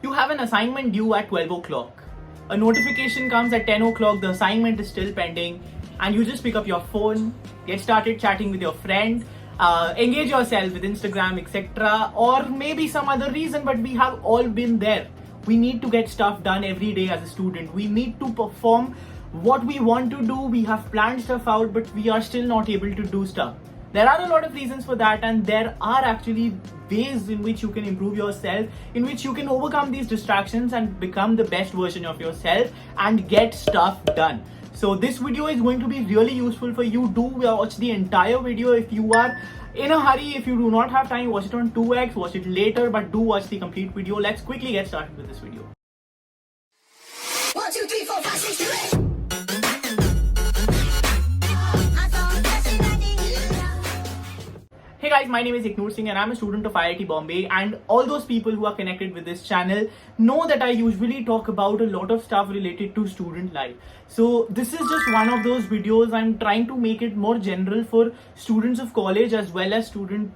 You have an assignment due at 12 o'clock. A notification comes at 10 o'clock, the assignment is still pending, and you just pick up your phone, get started chatting with your friend, engage yourself with Instagram, etc. Or maybe some other reason, but we have all been there. We need to get stuff done every day as a student. We need to perform what we want to do. We have planned stuff out, but we are still not able to do stuff. There are a lot of reasons for that, and there are actually ways in which you can improve yourself, in which you can overcome these distractions and become the best version of yourself and get stuff done. So this video is going to be really useful for you. Do watch the entire video. If you are in a hurry, if you do not have time, watch it on 2x, watch it later, but do watch the complete video. Let's quickly get started with this video. 1, 2, 3, 4, 5, 6, 7, 8. Hey guys, my name is EKNOORSINGH and I'm a student of IIT Bombay, and all those people who are connected with this channel know that I usually talk about a lot of stuff related to student life. So this is just one of those videos. I'm trying to make it more general for students of college as well as students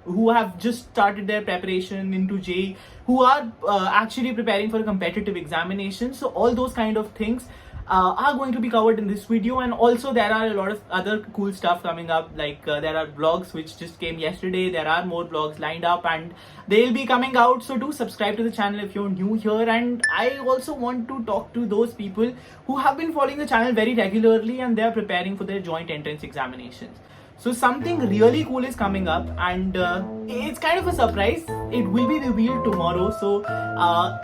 who have just started their preparation into JEE, who are actually preparing for a competitive examination. So all those kind of things are going to be covered in this video, and also there are a lot of other cool stuff coming up, like there are vlogs which just came yesterday. There are more vlogs lined up and they'll be coming out, so do subscribe to the channel if you're new here. And I also want to talk to those people who have been following the channel very regularly and they're preparing for their joint entrance examinations. So something really cool is coming up, and it's kind of a surprise. It will be revealed tomorrow. So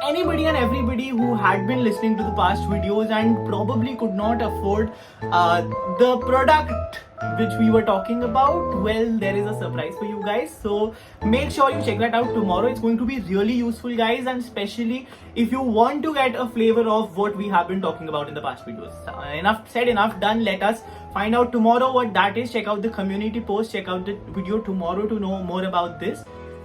anybody and everybody who had been listening to the past videos and probably could not afford the product which we were talking about, well, there is a surprise for you guys. So make sure you check that out tomorrow. It's going to be really useful, guys, and especially if you want to get a flavor of what we have been talking about in the past videos. Enough said, enough done. Let us find out tomorrow what that is. Check out the community post, check out the video tomorrow to know more about this.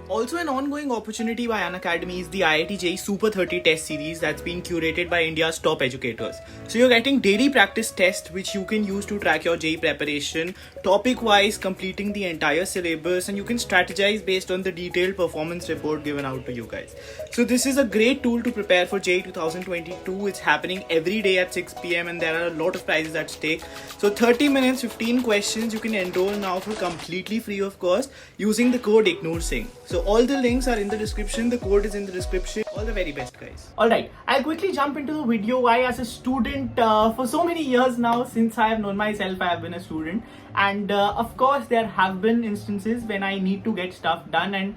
Also, an ongoing opportunity by Unacademy is the IIT JEE Super 30 test series that's been curated by India's top educators. So you're getting daily practice tests which you can use to track your JEE preparation, topic-wise, completing the entire syllabus, and you can strategize based on the detailed performance report given out to you guys. So this is a great tool to prepare for JEE 2022. It's happening every day at 6 p.m. and there are a lot of prizes at stake. So 30 minutes, 15 questions. You can enroll now for completely free of cost using the code EKNOORSINGH. So all the links are in the description. The code is in the description. All the very best, guys. Alright, I'll quickly jump into the video. Why, as a student for so many years now, since I have known myself, I have been a student. And of course, there have been instances when I need to get stuff done. And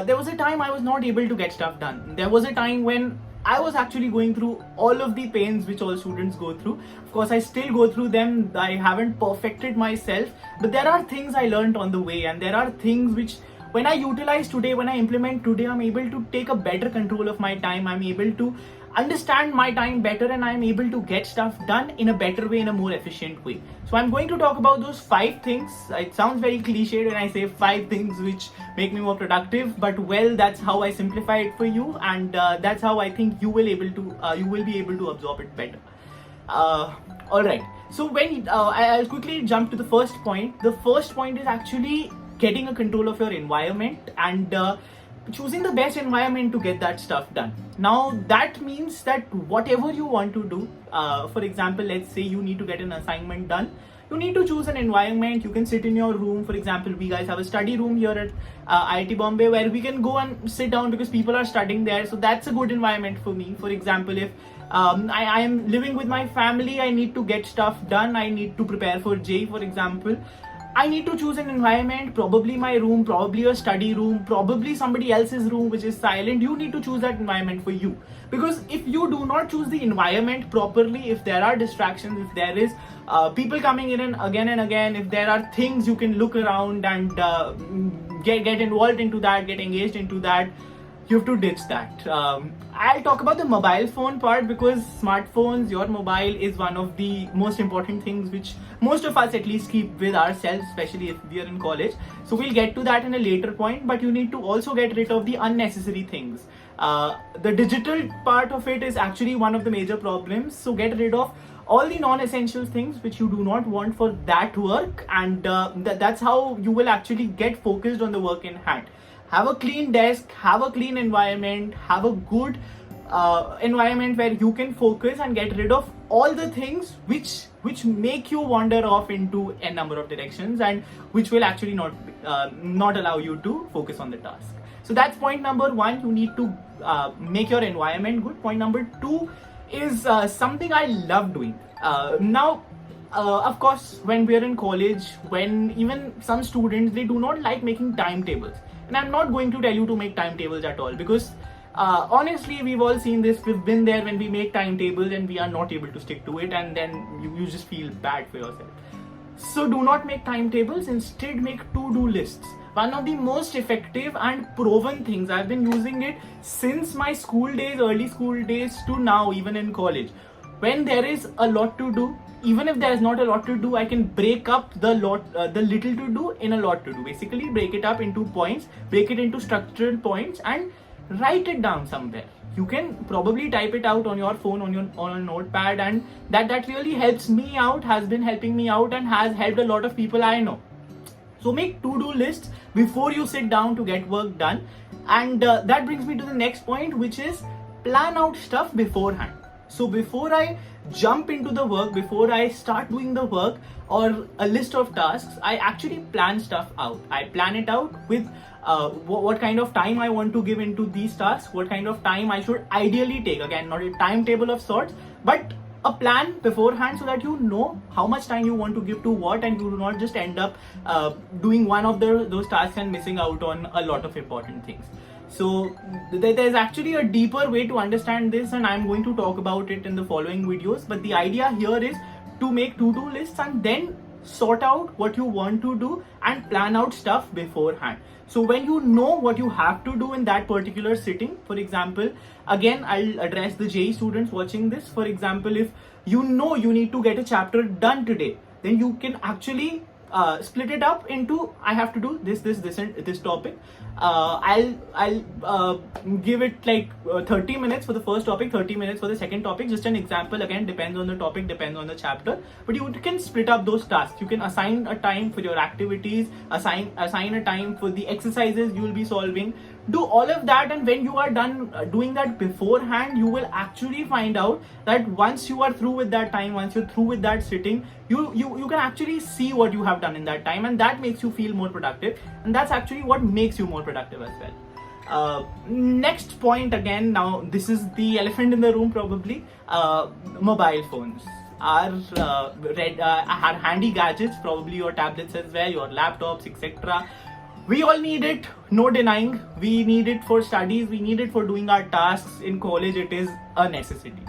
there was a time I was not able to get stuff done. There was a time when I was actually going through all of the pains which all students go through. Of course, I still go through them. I haven't perfected myself. But there are things I learned on the way. And there are things which, when I utilize today, when I implement today, I'm able to take a better control of my time. I'm able to understand my time better, and I'm able to get stuff done in a better way, in a more efficient way. So I'm going to talk about those 5 things. It sounds very cliched when I say 5 things which make me more productive, but well, that's how I simplify it for you, and that's how I think you will be able to absorb it better. Alright, so when I'll quickly jump to the first point. The first point is actually getting a control of your environment and choosing the best environment to get that stuff done. Now that means that whatever you want to do, for example, let's say you need to get an assignment done, you need to choose an environment. You can sit in your room. For example, we guys have a study room here at IIT Bombay where we can go and sit down because people are studying there. So that's a good environment for me. For example, if I am living with my family, I need to get stuff done, I need to prepare for JEE, for example, I need to choose an environment, probably my room, probably a study room, probably somebody else's room which is silent. You need to choose that environment for you. Because if you do not choose the environment properly, if there are distractions, if there is people coming in and again, if there are things you can look around and get involved into that, get engaged into that, you have to ditch that. I'll talk about the mobile phone part because smartphones, your mobile is one of the most important things which most of us at least keep with ourselves, especially if we are in college. So we'll get to that in a later point, but you need to also get rid of the unnecessary things. The digital part of it is actually one of the major problems. So get rid of all the non-essential things which you do not want for that work, and that's how you will actually get focused on the work in hand. have a clean desk, have a clean environment, have a good environment where you can focus and get rid of all the things which make you wander off into a number of directions and which will actually not allow you to focus on the task. So that's point number one. You need to make your environment good. Point number two is something I love doing. Of course, when we're in college, when even some students, they do not like making timetables. And I'm not going to tell you to make timetables at all, because honestly, we've all seen this. We've been there when we make timetables and we are not able to stick to it, and then you just feel bad for yourself. So do not make timetables, instead make to-do lists. One of the most effective and proven things, I've been using it since my school days, early school days to now, even in college. When there is a lot to do, even if there's not a lot to do, I can break up the little to do in a lot to do. Basically, break it up into points, break it into structured points, and write it down somewhere. You can probably type it out on your phone, on a notepad, and that really helps me out, has been helping me out, and has helped a lot of people I know. So make to-do lists before you sit down to get work done. And that brings me to the next point, which is plan out stuff beforehand. So before I jump into the work, before I start doing the work or a list of tasks, I actually plan stuff out. I plan it out with what kind of time I want to give into these tasks, what kind of time I should ideally take. Again, not a timetable of sorts, but a plan beforehand, so that you know how much time you want to give to what, and you do not just end up doing one of those tasks and missing out on a lot of important things. So there's actually a deeper way to understand this, and I'm going to talk about it in the following videos. But the idea here is to make to-do lists and then sort out what you want to do and plan out stuff beforehand. So when you know what you have to do in that particular sitting, for example, again, I'll address the JEE students watching this. For example, if you know you need to get a chapter done today, then you can actually split it up into, I have to do this and this topic. I'll give it like 30 minutes for the first topic, 30 minutes for the second topic. Just an example, again, depends on the topic, depends on the chapter, but you can split up those tasks. You can assign a time for your activities, assign a time for the exercises you will be solving. Do all of that, and when you are done doing that beforehand, you will actually find out that once you are through with that time, once you're through with that sitting, you can actually see what you have done in that time, and that makes you feel more productive, and that's actually what makes you more productive as well. Next point, again, now this is the elephant in the room probably. Mobile phones are handy gadgets, probably your tablets as well, your laptops, etc. We all need it, no denying. We need it for studies, we need it for doing our tasks in college. It is a necessity.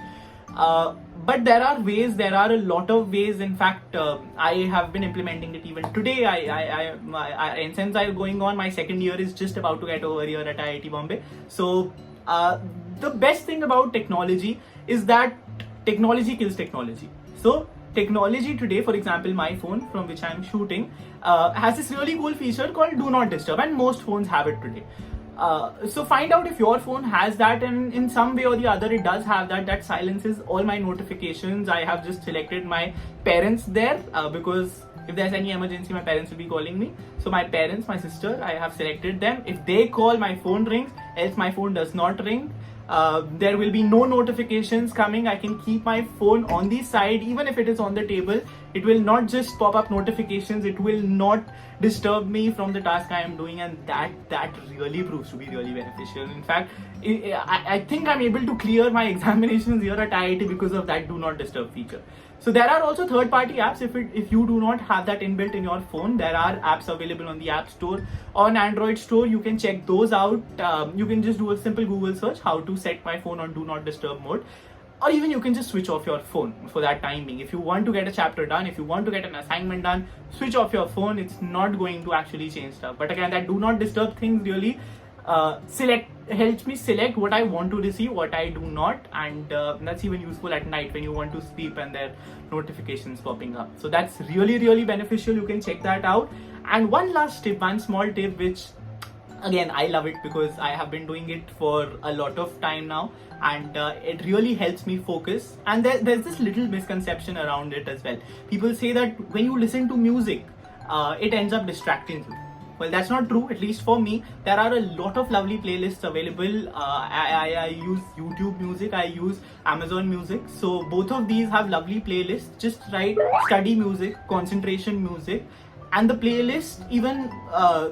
But there are a lot of ways. In fact, I have been implementing it even today. And since I'm going on, my second year is just about to get over here at IIT Bombay. So the best thing about technology is that technology kills technology. So technology today, for example, my phone from which I'm shooting has this really cool feature called Do Not Disturb, and most phones have it today. So find out if your phone has that, and in some way or the other it does have that. That silences all my notifications. I have just selected my parents there because if there's any emergency, my parents will be calling me. So my parents, my sister, I have selected them. If they call, my phone rings, else my phone does not ring. There will be no notifications coming. I can keep my phone on the side, even if it is on the table. It will not just pop up notifications. It will not disturb me from the task I am doing, and that really proves to be really beneficial. In fact, I think I'm able to clear my examinations here at IIT because of that Do Not Disturb feature. So there are also third-party apps. If you do not have that inbuilt in your phone, there are apps available on the App Store, on Android Store. You can check those out. You can just do a simple Google search, how to set my phone on Do Not Disturb mode. Or even you can just switch off your phone for that time being. If you want to get a chapter done, if you want to get an assignment done, switch off your phone. It's not going to actually change stuff. But again, that Do Not Disturb things really helps me select what I want to receive, what I do not, and that's even useful at night when you want to sleep and there are notifications popping up. So that's really beneficial. You can check that out. And one last tip, one small tip, which again I love it because I have been doing it for a lot of time now, and it really helps me focus. And there's this little misconception around it as well. People say that when you listen to music, it ends up distracting you. Well, that's not true, at least for me. There are a lot of lovely playlists available. I use YouTube Music, I use Amazon Music. So both of these have lovely playlists. Just write study music, concentration music, and the playlist even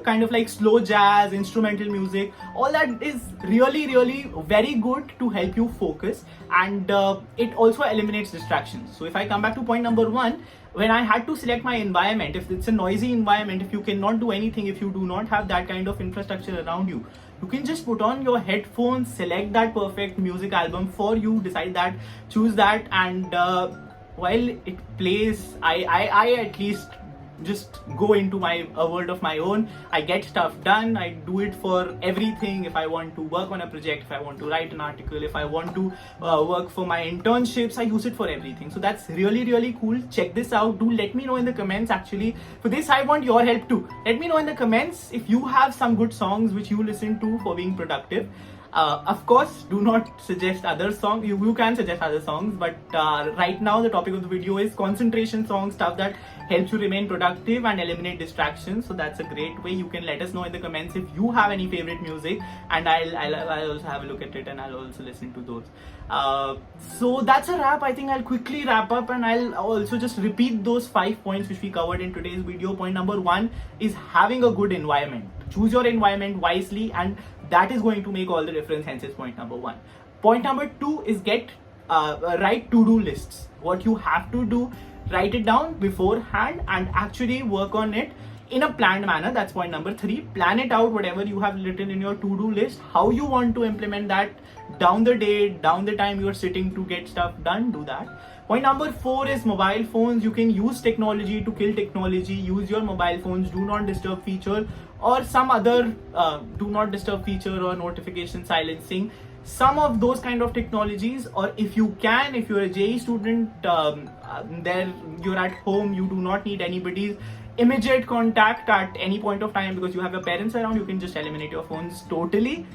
kind of like slow jazz, instrumental music, all that is really very good to help you focus, and it also eliminates distractions. So if I come back to point number 1, when I had to select my environment, if it's a noisy environment, if you cannot do anything, if you do not have that kind of infrastructure around you, you can just put on your headphones, select that perfect music album for you, decide that, choose that, and while it plays, I at least just go into a world of my own. I get stuff done. I do it for everything. If I want to work on a project, if I want to write an article, if I want to work for my internships, I use it for everything. So that's really cool. Check this out. Do let me know in the comments. Actually, for this I want your help too. Let me know in the comments if you have some good songs which you listen to for being productive. Of course, do not suggest other songs. You can suggest other songs, but right now the topic of the video is concentration songs, stuff that helps you remain productive and eliminate distractions. So that's a great way. You can let us know in the comments if you have any favorite music, and I'll also have a look at it, and I'll also listen to those. So that's a wrap. I think I'll quickly wrap up, and I'll also just repeat those 5 points which we covered in today's video. Point number 1 is having a good environment. Choose your environment wisely, and that is going to make all the difference. Hence is point number 1. Point number 2 is write to-do lists. What you have to do, write it down beforehand and actually work on it in a planned manner. That's point number 3. Plan it out, whatever you have written in your to-do list, how you want to implement that down the day, down the time you're sitting to get stuff done. Do that. Point number 4 is mobile phones. You can use technology to kill technology. Use your mobile phone's do not disturb feature or some other do not disturb feature or notification silencing. Some of those kind of technologies, or if you can, if you're a JEE student, there you're at home, you do not need anybody's immediate contact at any point of time because you have your parents around, you can just eliminate your phones totally.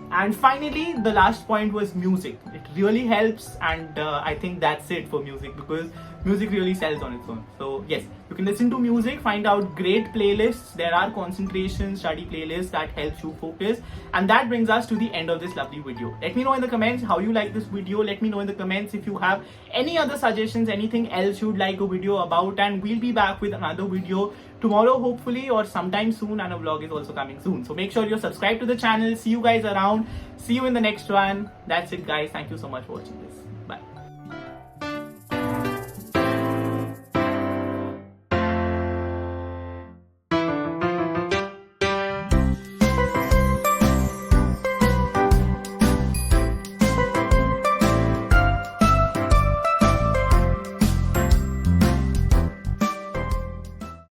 And finally, the last point was music. It really helps, and I think that's it for music, because music really sells on its own. So yes, you can listen to music, find out great playlists. There are concentration study playlists that helps you focus, and that brings us to the end of this lovely video. Let me know in the comments how you like this video. Let me know in the comments if you have any other suggestions, anything else you'd like a video about, and we'll be back with another video tomorrow hopefully, or sometime soon, and a vlog is also coming soon. So make sure you're subscribed to the channel. See you guys around. See you in the next one. That's it guys. Thank you so much for watching this.